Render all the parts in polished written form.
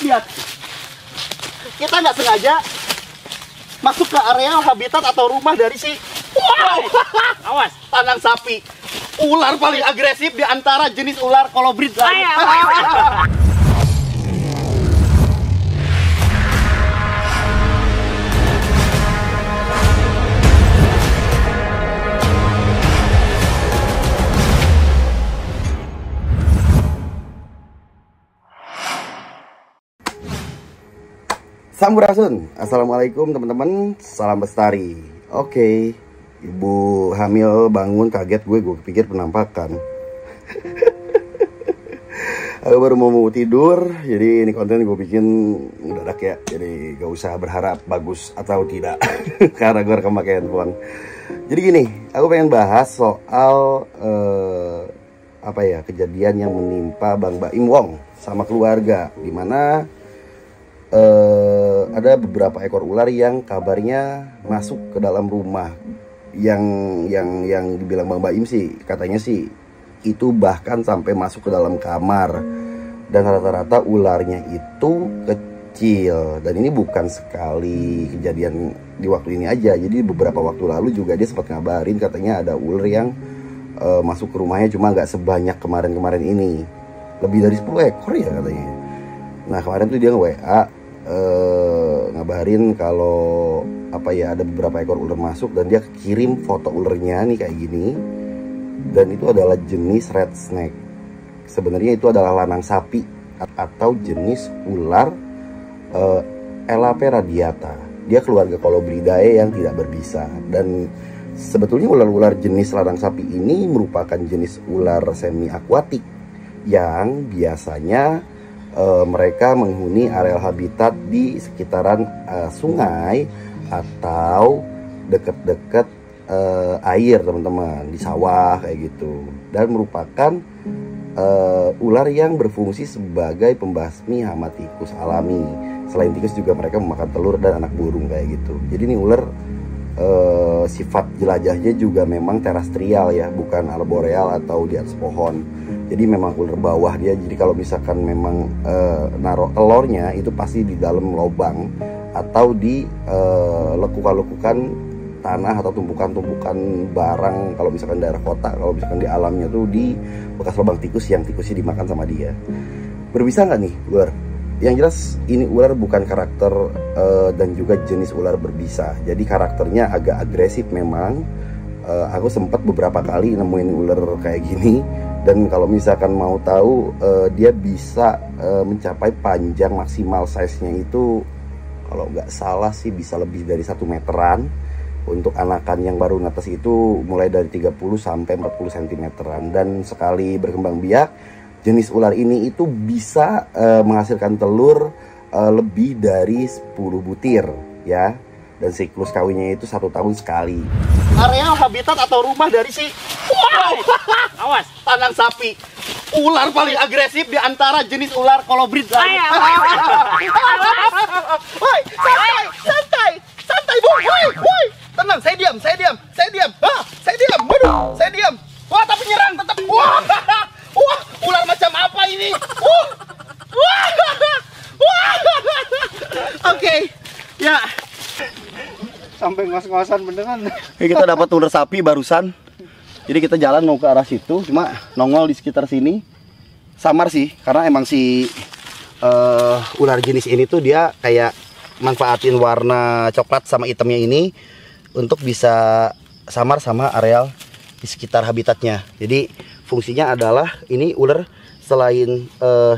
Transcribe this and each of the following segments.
lihat. Kita nggak sengaja masuk ke area habitat atau rumah dari si awas, tanang sapi. Ular paling agresif di antara jenis ular kolobrid. Sampurasun, assalamualaikum teman-teman, salam bestari. Oke, ibu hamil bangun kaget gue pikir penampakan. Aku baru mau tidur, jadi ini konten gue bikin mendadak ya. Jadi gak usah berharap bagus atau tidak, karena gue rekam pakai handphone. Jadi gini, aku pengen bahas soal kejadian yang menimpa Bang Baim Wong sama keluarga, dimana ada beberapa ekor ular yang kabarnya masuk ke dalam rumah. Yang dibilang Bang Baim sih, katanya sih itu bahkan sampai masuk ke dalam kamar. Dan rata-rata ularnya itu kecil. Dan ini bukan sekali kejadian di waktu ini aja. Jadi beberapa waktu lalu juga dia sempat ngabarin katanya ada ular yang masuk ke rumahnya, cuma nggak sebanyak kemarin-kemarin ini. Lebih dari 10 ekor ya katanya. Nah kemarin tuh dia nge-WA ngabarin kalau ada beberapa ekor ular masuk, dan dia kirim foto ularnya nih kayak gini, dan itu adalah jenis red snake. Sebenarnya itu adalah lanang sapi atau jenis ular Elape radiata. Dia keluarga Colubridae yang tidak berbisa, dan sebetulnya ular-ular jenis lanang sapi ini merupakan jenis ular semi akuatik yang biasanya mereka menghuni area habitat di sekitaran sungai atau dekat-dekat air, teman-teman, di sawah kayak gitu, dan merupakan ular yang berfungsi sebagai pembasmi hama tikus alami. Selain tikus juga mereka memakan telur dan anak burung kayak gitu. Jadi ini ular sifat jelajahnya juga memang terestrial ya, bukan arboreal atau di atas pohon. Jadi memang ular bawah dia. Jadi kalau misalkan memang naruh telurnya itu pasti di dalam lubang atau di lekukan-lekukan tanah atau tumpukan-tumpukan barang. Kalau misalkan daerah kota, kalau misalkan di alamnya tuh di bekas lubang tikus yang tikusnya dimakan sama dia. Berbisa nggak nih ular? Yang jelas ini ular bukan karakter dan juga jenis ular berbisa. Jadi karakternya agak agresif memang. Aku sempat beberapa kali nemuin ular kayak gini. Dan kalau misalkan mau tahu, dia bisa mencapai panjang maksimal size-nya itu, kalau nggak salah sih bisa lebih dari 1 meteran. Untuk anakan yang baru netes itu mulai dari 30 sampai 40 cm-an. Dan sekali berkembang biak, jenis ular ini itu bisa menghasilkan telur lebih dari 10 butir ya. Dan siklus kawinnya itu 1 tahun sekali. Area habitat atau rumah dari si awas, tanang sapi. Ular paling agresif di antara jenis ular kolobrid. Santai, woi. Tenang, saya diam. Waduh, saya diam. Wah, tapi nyerang tetap. Wah, ular macam apa ini? Oke, ya. Sampai ngos-ngosan beneran. Kita dapat ular sapi barusan. Jadi kita jalan mau ke arah situ, cuma nongol di sekitar sini. Samar sih, karena emang si ular jenis ini tuh dia kayak manfaatin warna coklat sama hitamnya ini untuk bisa samar sama areal di sekitar habitatnya. Jadi fungsinya adalah ini ular selain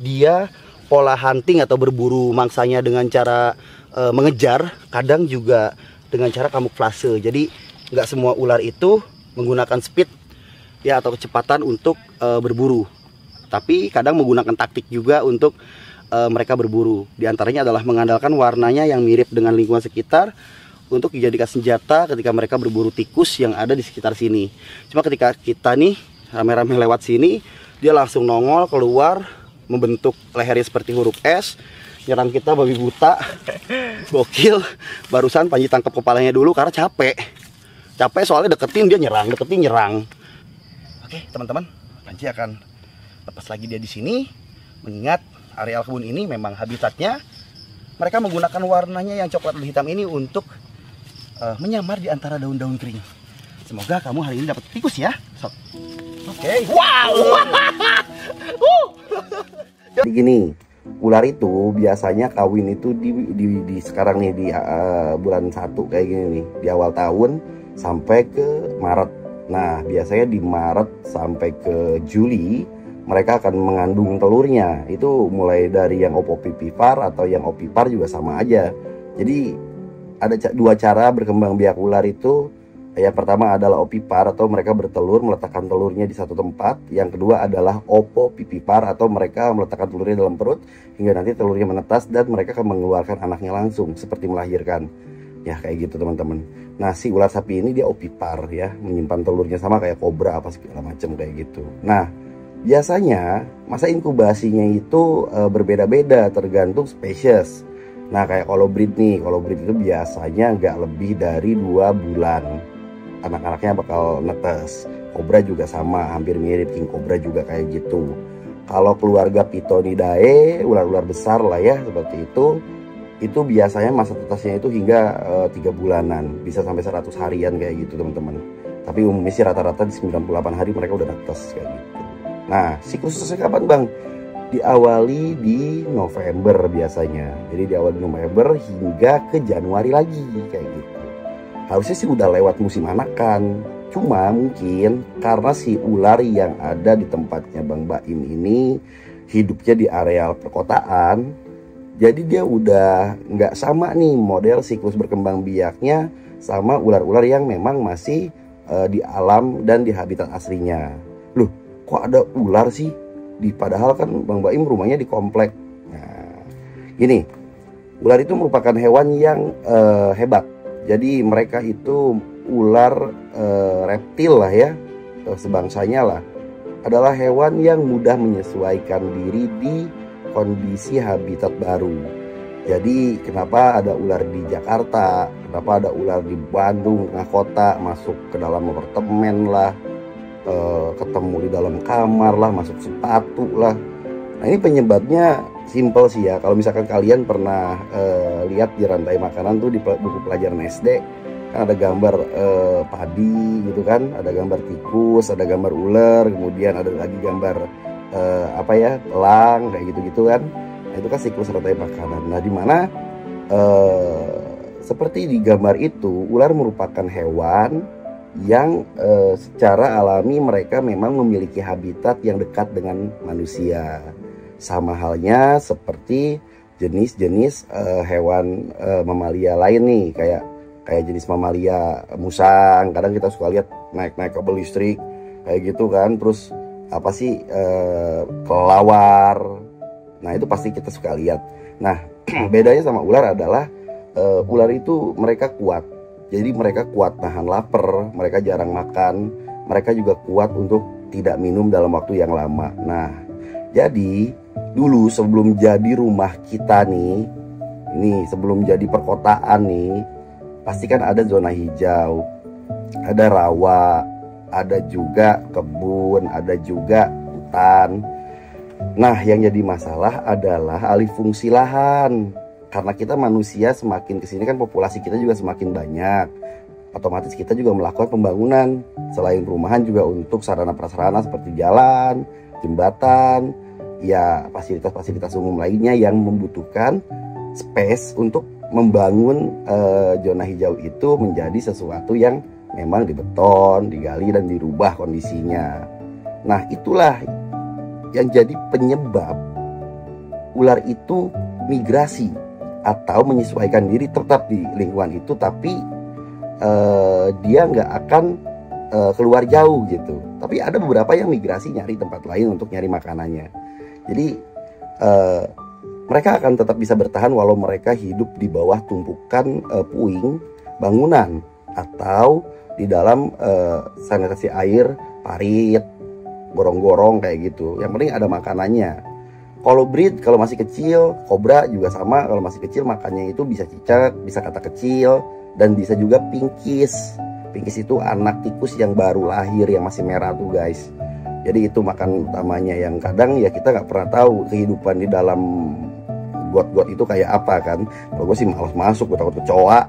dia pola hunting atau berburu mangsanya dengan cara mengejar, kadang juga dengan cara kamuflase. Jadi nggak semua ular itu menggunakan speed ya atau kecepatan untuk berburu, tapi kadang menggunakan taktik juga untuk mereka berburu. Di antaranya adalah mengandalkan warnanya yang mirip dengan lingkungan sekitar untuk dijadikan senjata ketika mereka berburu tikus yang ada di sekitar sini. Cuma ketika kita nih rame-rame lewat sini, dia langsung nongol keluar, membentuk lehernya seperti huruf S, nyerang kita babi buta. Gokil. Barusan Panji tangkap kepalanya dulu karena capek soalnya deketin dia nyerang. Oke teman-teman, Panji akan lepas lagi dia di sini, mengingat areal kebun ini memang habitatnya mereka menggunakan warnanya yang coklat dan hitam ini untuk menyamar di antara daun-daun kering. Semoga kamu hari ini dapat tikus ya, Sob. Oke. Wow. Jadi gini, ular itu biasanya kawin itu di sekarang nih di bulan 1 kayak gini nih, di awal tahun sampai ke Maret. Nah, biasanya di Maret sampai ke Juli mereka akan mengandung telurnya. Itu mulai dari yang opopipipar atau yang opipar juga sama aja. Jadi ada dua cara berkembang biak ular itu. Yang pertama adalah opipar atau mereka bertelur meletakkan telurnya di satu tempat. Yang kedua adalah opopipipar atau mereka meletakkan telurnya dalam perut hingga nanti telurnya menetas dan mereka akan mengeluarkan anaknya langsung seperti melahirkan. Ya kayak gitu teman-teman. Nah si ular sapi ini dia opipar ya, menyimpan telurnya sama kayak kobra apa segala macam kayak gitu. Nah biasanya masa inkubasinya itu berbeda-beda tergantung spesies. Nah kayak kolobrid nih, kolobrid itu biasanya nggak lebih dari 2 bulan anak-anaknya bakal netes. Kobra juga sama, hampir mirip king cobra juga kayak gitu. Kalau keluarga Pitonidae, ular-ular besar lah ya seperti itu biasanya masa tetasnya itu hingga 3 bulanan, bisa sampai 100 harian kayak gitu teman-teman. Tapi umumnya sih rata-rata di 98 hari mereka udah netes kayak gitu. Nah siklusnya kapan bang? Diawali di November biasanya. Jadi diawali November hingga ke Januari lagi kayak gitu. Harusnya sih udah lewat musim anakan. Cuma mungkin karena si ular yang ada di tempatnya Bang Baim ini hidupnya di areal perkotaan, jadi dia udah nggak sama nih model siklus berkembang biaknya sama ular-ular yang memang masih di alam dan di habitat aslinya. Loh, kok ada ular sih? Padahal kan Bang Baim rumahnya di komplek. Nah, gini, ular itu merupakan hewan yang hebat. Jadi mereka itu ular reptil lah ya, sebangsanya lah. Adalah hewan yang mudah menyesuaikan diri di kondisi habitat baru. Jadi kenapa ada ular di Jakarta, kenapa ada ular di Bandung, tengah kota, masuk ke dalam apartemen lah, ketemu di dalam kamar lah, masuk sepatu lah. Nah ini penyebabnya simple sih ya. Kalau misalkan kalian pernah lihat di rantai makanan tuh di buku pelajaran SD kan ada gambar padi gitu kan, ada gambar tikus, ada gambar ular, kemudian ada lagi gambar apa ya, elang kayak gitu-gitu kan. Nah, itu kan siklus rantai makanan. Nah di mana seperti di gambar itu ular merupakan hewan yang secara alami mereka memang memiliki habitat yang dekat dengan manusia. Sama halnya seperti jenis-jenis hewan mamalia lain nih, kayak jenis mamalia musang. Kadang kita suka lihat naik-naik kabel listrik kayak gitu kan. Terus apa sih kelelawar. Nah itu pasti kita suka lihat. Nah bedanya sama ular adalah ular itu mereka kuat. Jadi mereka kuat nahan lapar, mereka jarang makan, mereka juga kuat untuk tidak minum dalam waktu yang lama. Nah, jadi dulu sebelum jadi rumah kita nih, sebelum jadi perkotaan nih, pasti kan ada zona hijau, ada rawa, ada juga kebun, ada juga hutan. Nah, yang jadi masalah adalah alih fungsi lahan. Karena kita manusia semakin kesini kan populasi kita juga semakin banyak, otomatis kita juga melakukan pembangunan selain perumahan juga untuk sarana prasarana seperti jalan, jembatan, ya fasilitas-fasilitas umum lainnya yang membutuhkan space untuk membangun zona hijau itu menjadi sesuatu yang memang dibeton, digali dan dirubah kondisinya. Nah itulah yang jadi penyebab ular itu migrasi atau menyesuaikan diri tetap di lingkungan itu, tapi dia nggak akan keluar jauh gitu. Tapi ada beberapa yang migrasi nyari tempat lain untuk nyari makanannya. Jadi mereka akan tetap bisa bertahan walau mereka hidup di bawah tumpukan puing bangunan atau di dalam sanitasi air, parit, gorong-gorong kayak gitu. Yang penting ada makanannya. Kolobrid kalau masih kecil, kobra juga sama, kalau masih kecil makannya itu bisa cicak, bisa kata kecil, dan bisa juga pinkis. Pinkis itu anak tikus yang baru lahir yang masih merah tuh guys. Jadi itu makan utamanya yang kadang ya kita nggak pernah tahu kehidupan di dalam got-got itu kayak apa kan. Kalau gue sih malas masuk, gue takut kecoa.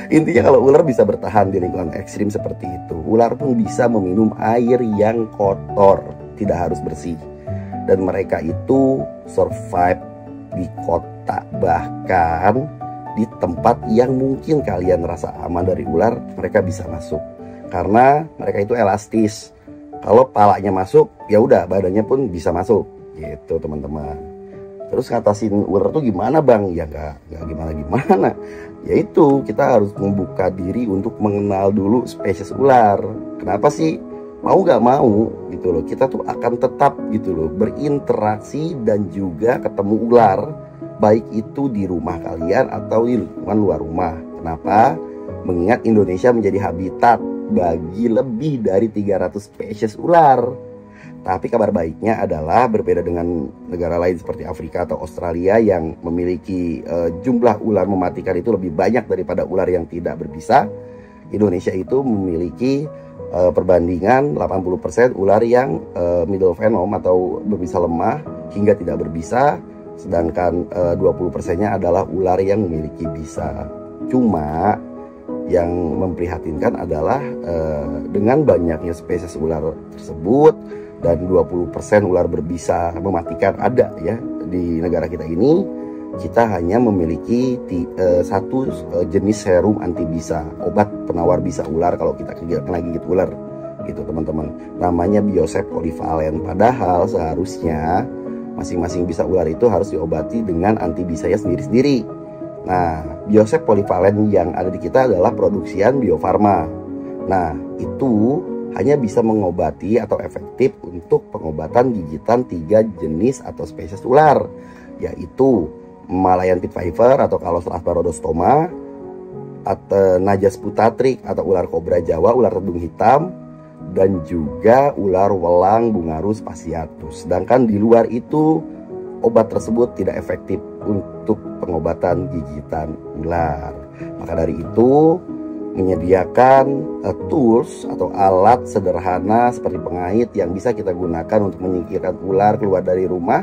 Intinya kalau ular bisa bertahan di lingkungan ekstrim seperti itu, ular pun bisa meminum air yang kotor, tidak harus bersih. Dan mereka itu survive di kota, bahkan di tempat yang mungkin kalian rasa aman dari ular, mereka bisa masuk. Karena mereka itu elastis. Kalau palanya masuk, ya udah badannya pun bisa masuk, gitu teman-teman. Terus ngatasin ular tuh gimana bang? Ya nggak gimana-gimana. Yaitu kita harus membuka diri untuk mengenal dulu spesies ular. Kenapa sih? Mau nggak mau gitu loh. Kita tuh akan tetap gitu loh berinteraksi dan juga ketemu ular. Baik itu di rumah kalian atau di lingkungan luar rumah. Kenapa? Mengingat Indonesia menjadi habitat bagi lebih dari 300 spesies ular. Tapi kabar baiknya adalah berbeda dengan negara lain seperti Afrika atau Australia yang memiliki jumlah ular mematikan itu lebih banyak daripada ular yang tidak berbisa. Indonesia itu memiliki perbandingan 80% ular yang middle venom atau berbisa lemah hingga tidak berbisa, sedangkan 20%-nya adalah ular yang memiliki bisa. Cuma yang memprihatinkan adalah dengan banyaknya spesies ular tersebut dan 20% ular berbisa mematikan ada ya di negara kita ini, kita hanya memiliki satu jenis serum anti bisa, obat penawar bisa ular kalau kita kena gigit ular gitu teman-teman, namanya Biosep Polyvalent. Padahal seharusnya masing-masing bisa ular itu harus diobati dengan anti bisanya sendiri-sendiri. Nah, Biosep Polyvalent yang ada di kita adalah produksian Bio Farma. Nah, itu hanya bisa mengobati atau efektif untuk pengobatan gigitan 3 jenis atau spesies ular, yaitu Malayan pit viper atau Calostras parodostoma, atau Najas putatrik atau ular kobra Jawa, ular redung hitam, dan juga ular welang Bungarus fasciatus. Sedangkan di luar itu obat tersebut tidak efektif untuk pengobatan gigitan ular. Maka dari itu menyediakan tools atau alat sederhana seperti pengait yang bisa kita gunakan untuk menyingkirkan ular keluar dari rumah,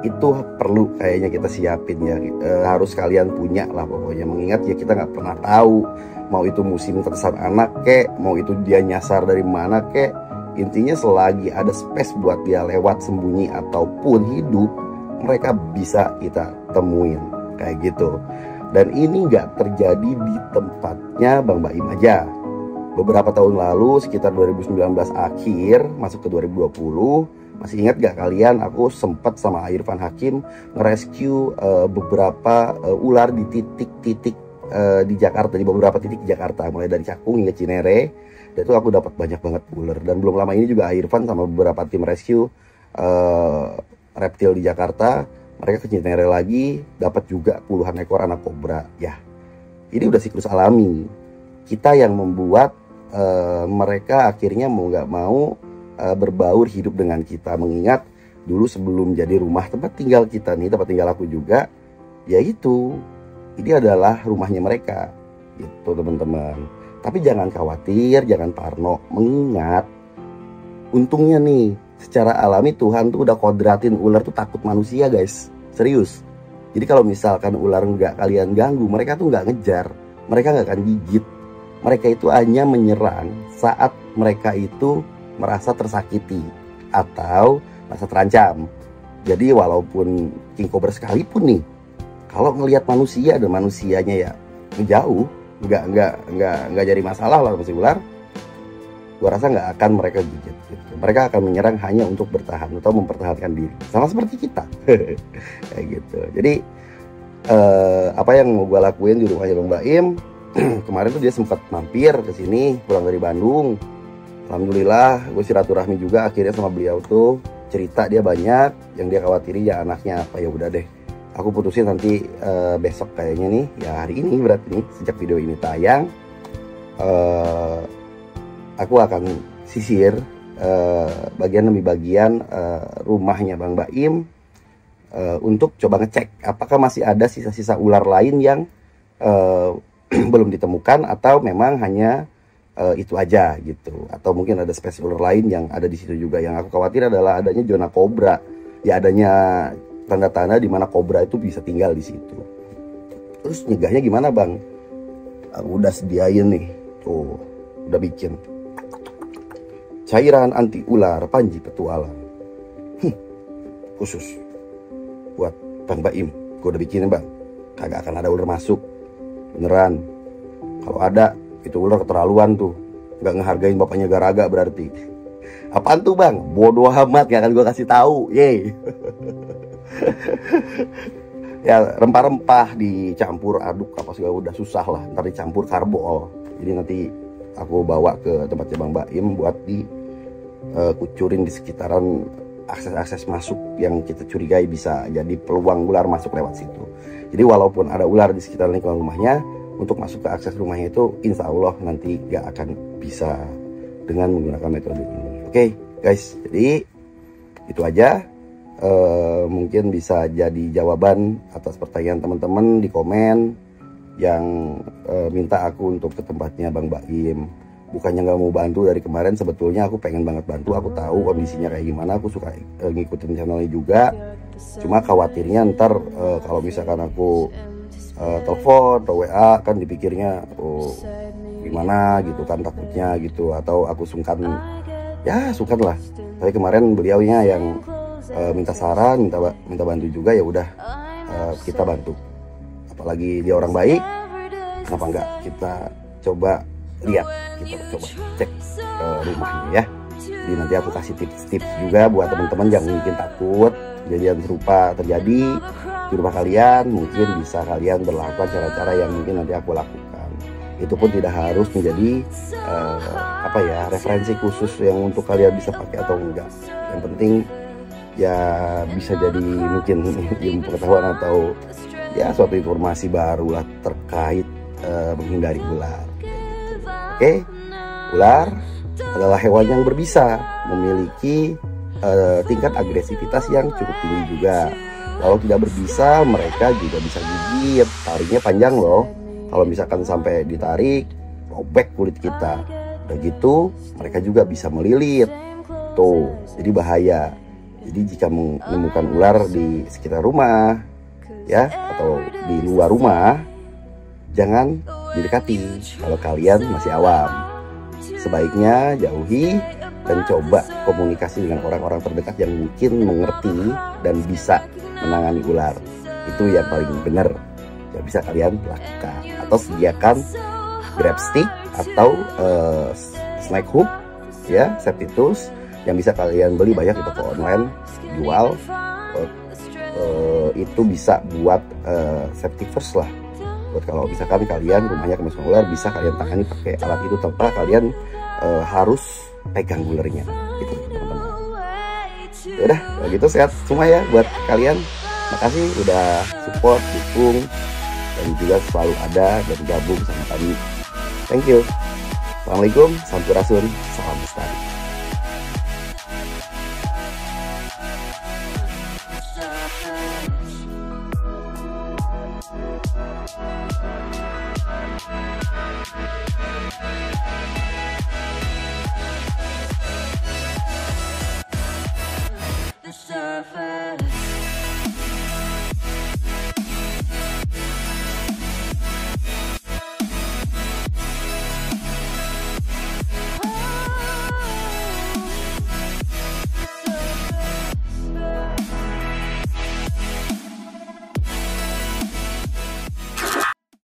itu perlu kayaknya kita siapin ya. Harus kalian punya lah pokoknya, mengingat ya kita nggak pernah tahu mau itu musim tersesat anak kek, mau itu dia nyasar dari mana kek. Intinya selagi ada space buat dia lewat sembunyi ataupun hidup, mereka bisa kita temuin kayak gitu. Dan ini nggak terjadi di tempatnya Bang Baim aja. Beberapa tahun lalu, sekitar 2019 akhir, masuk ke 2020, masih ingat gak kalian, aku sempat sama Irfan Hakim ngerescue beberapa ular di titik-titik di Jakarta, di beberapa titik di Jakarta, mulai dari Cakung hingga Cinere. Dan itu aku dapat banyak banget ular. Dan belum lama ini juga Irfan sama beberapa tim rescue reptil di Jakarta, mereka ke Cinere lagi, dapat juga puluhan ekor anak kobra. Ya, ini udah siklus alami. Kita yang membuat mereka akhirnya mau nggak mau berbaur hidup dengan kita. Mengingat dulu sebelum jadi rumah tempat tinggal kita nih, tempat tinggal aku juga, yaitu ini adalah rumahnya mereka, gitu teman-teman. Tapi jangan khawatir, jangan parno. Mengingat, untungnya nih, secara alami Tuhan tuh udah kodratin ular tuh takut manusia guys. Serius. Jadi kalau misalkan ular nggak kalian ganggu, mereka tuh nggak ngejar, mereka nggak akan gigit. Mereka itu hanya menyerang saat mereka itu merasa tersakiti atau merasa terancam. Jadi walaupun king cobra sekalipun nih, kalau ngelihat manusia dan manusianya ya jauh, nggak jadi masalah lah masih ular, gua rasa nggak akan mereka gigit gitu. Mereka akan menyerang hanya untuk bertahan atau mempertahankan diri, sama seperti kita. Kayak gitu. Jadi apa yang mau gua lakuin di rumahnya Bang Baim, kemarin tuh dia sempat mampir ke sini pulang dari Bandung. Alhamdulillah gue silaturahmi juga akhirnya sama beliau tuh, cerita dia banyak yang dia khawatiri ya anaknya apa. Ya udah deh, aku putusin nanti besok kayaknya nih, ya hari ini berarti nih sejak video ini tayang, aku akan sisir bagian demi bagian rumahnya Bang Baim untuk coba ngecek apakah masih ada sisa-sisa ular lain yang belum ditemukan atau memang hanya itu aja gitu, atau mungkin ada spesies ular lain yang ada di situ juga. Yang aku khawatir adalah adanya zona kobra, ya adanya tanda-tanda di mana kobra itu bisa tinggal di situ. Terus nyegahnya gimana bang? Aku udah sediain nih, tuh udah bikin cairan anti ular Panji Petualang khusus buat Bang Baim. Gue udah bikin bang, kagak akan ada ular masuk beneran. Kalau ada itu ular keterlaluan tuh, nggak ngehargain bapaknya Garaga berarti. Apaan tuh bang? Bodoh amat, gak akan gue kasih tahu. Yeay. Ya rempah-rempah dicampur aduk apa segala udah susah lah. Ntar dicampur karbol. Jadi nanti aku bawa ke tempatnya Bang Baim buat kucurin di sekitaran akses-akses masuk yang kita curigai bisa jadi peluang ular masuk lewat situ. Jadi walaupun ada ular di sekitar lingkungan rumahnya, untuk masuk ke akses rumahnya itu insya Allah nanti gak akan bisa dengan menggunakan metode ini. Oke guys, jadi itu aja. Mungkin bisa jadi jawaban atas pertanyaan teman-teman di komen yang minta aku untuk ke tempatnya Bang Baim. Bukannya nggak mau bantu dari kemarin, sebetulnya aku pengen banget bantu. Aku tahu kondisinya kayak gimana, aku suka ngikutin channelnya juga. Cuma khawatirnya ntar kalau misalkan aku telepon atau WA kan dipikirnya gimana gitu kan, takutnya gitu, atau aku sungkan. Ya sungkan lah. Tapi kemarin beliaunya yang minta saran, minta bantu juga, ya udah kita bantu. Apalagi dia orang baik, kenapa enggak kita coba lihat, kita coba cek rumahnya ya. Jadi nanti aku kasih tips-tips juga buat teman-teman yang mungkin takut kejadian serupa terjadi di rumah kalian. Mungkin bisa kalian berlakukan cara-cara yang mungkin nanti aku lakukan. Itu pun tidak harus menjadi referensi khusus yang untuk kalian bisa pakai atau enggak. Yang penting ya bisa jadi mungkin ilmu pengetahuan atau ya suatu informasi baru lah terkait menghindari ular. Oke, ular adalah hewan yang berbisa, memiliki tingkat agresivitas yang cukup tinggi juga. Kalau tidak berbisa, mereka juga bisa gigit. Tariknya panjang loh. Kalau misalkan sampai ditarik, robek kulit kita. Udah gitu, mereka juga bisa melilit. Tuh, jadi bahaya. Jadi jika menemukan ular di sekitar rumah, ya, atau di luar rumah, jangan didekati kalau kalian masih awam. Sebaiknya jauhi dan coba komunikasi dengan orang-orang terdekat yang mungkin mengerti dan bisa menangani ular. Itu yang paling benar yang bisa kalian lakukan. Atau sediakan grab stick atau snake hook, ya, safety tools yang bisa kalian beli banyak di toko online jual. Itu bisa buat safety first lah. Buat kalau misalkan kalian rumahnya kemasukan ular, bisa kalian tangani pakai alat itu tanpa kalian harus pegang ularnya gitu teman-teman. Udah, kalau gitu sehat semua ya buat kalian. Makasih udah support, dukung, dan juga selalu ada dan gabung sama kami. Thank you. Assalamualaikum, sampurasun, salam lestari.